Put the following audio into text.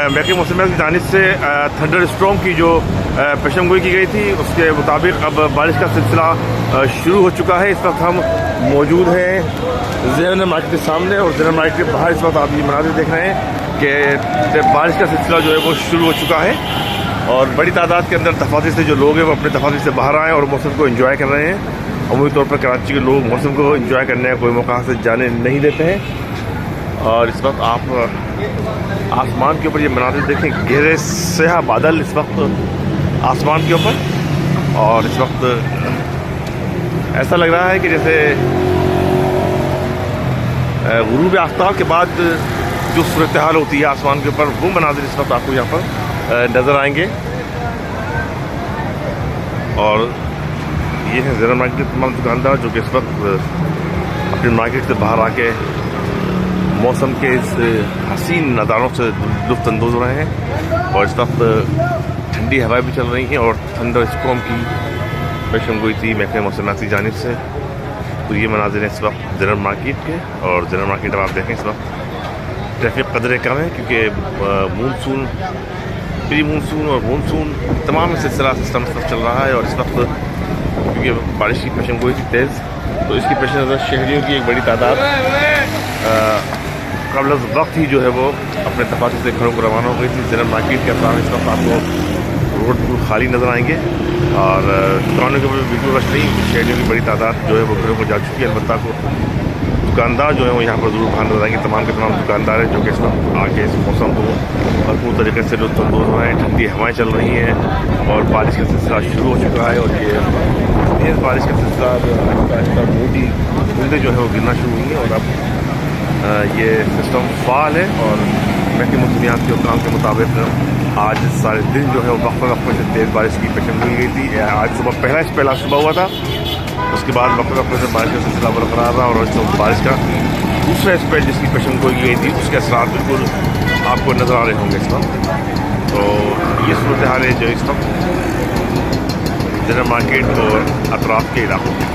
महकमे मौसमियात की जानिब से थंडर स्टॉर्म की जो पेशेनगोई की गई थी उसके मुताबिक अब बारिश का सिलसिला शुरू हो चुका है। इस वक्त हम मौजूद हैं ज़ेनर मार्केट के सामने और ज़ेनर मार्केट के बाहर इस वक्त आप ये मनाज़िर देख रहे हैं कि बारिश का सिलसिला जो है वो शुरू हो चुका है और बड़ी तादाद के अंदर दफातर से जो लोग हैं वो अपने दफातर से बाहर आए और मौसम को एंजॉय कर रहे हैं। अमूमी तौर पर कराची के लोग मौसम को एंजॉय करने का कोई मौका से जाने नहीं देते हैं। और इस वक्त आप आसमान के ऊपर ये मनाज़िर देखें, गहरे स्याह बादल इस वक्त आसमान के ऊपर, और इस वक्त ऐसा लग रहा है कि जैसे गुरूब आफ्ताब के बाद जो सूरत हाल होती है आसमान के ऊपर, वो मनाज़िर इस वक्त आपको यहाँ पर नज़र आएंगे। और ये है ज़ेनर मार्केट के तमाम दुकानदार जो कि इस वक्त अपनी मार्केट से बाहर आके मौसम के इस हसीन नज़ारों से लुत्फ़ अंदोज़ हो रहे हैं। और इस वक्त ठंडी हवाएं भी चल रही हैं और थंडर स्टॉर्म की पेशेनगोई थी महकमे मौसमियात की जानिब से। तो ये मनाज़िर हैं इस वक्त ज़ेनर मार्केट के। और ज़ेनर मार्केट अब आप देखें इस वक्त ट्रैफिक कदरे कम है क्योंकि मानसून, प्री मानसून और मानसून तमाम सिलसिला सिस्टम चल रहा है। और इस वक्त क्योंकि बारिश की पेशेनगोई थी तेज़, तो इसकी पेश नज़र शहरियों की एक बड़ी तादाद कबल वक्त ही जो है वो अपने दफातर से घरों को रवाना हो गई थी। ज़ेनर मार्केट के अफराद इस वक्त आपको रोड बिल्कुल खाली नज़र आएंगे और दुकानों के ऊपर बिल्कुल रश नहीं, शहरियों की बड़ी तादाद जो है वो घरों को जा चुकी है। अलबत्ता को दुकानदार जो है वो यहाँ पर ज़रूर बाहर नजर आएंगे। तमाम के तमाम दुकानदार हैं जो कि इस वक्त आके इस मौसम को भरपूर तरीके से लुत्फ़ अंदोज़ हो रहे हैं। ठंडी हवाएं चल रही हैं और बारिश का सिलसिला शुरू हो चुका है। और ये तेज़ बारिश का सिलसिला आहिस्ता आहिस्ता मोटी बूंदें जो है वो गिरना शुरू हुई हैं और अब ये सिस्टम फ़ाल है। और महकमे मौसमियात के हुक्काम के मुताबिक आज सारे दिन जो है वो वक्फ़े वक्फ़े से तेज़ बारिश की पेशेनगोई गई थी। आज सुबह पहला सुबह हुआ था, उसके बाद वक्फ़े वक्फ़े से बारिश का सिलसिला बरकरार रहा और इस वक्त बारिश का दूसरा स्पेल जिसकी पेशेनगोई की गई थी उसके असरात बिल्कुल आपको नज़र आ रहे होंगे इस वक्त। तो ये सूरत हाल है जो इस वक्त ज़ेनर मार्केट और अतराफ़ के इलाकों में।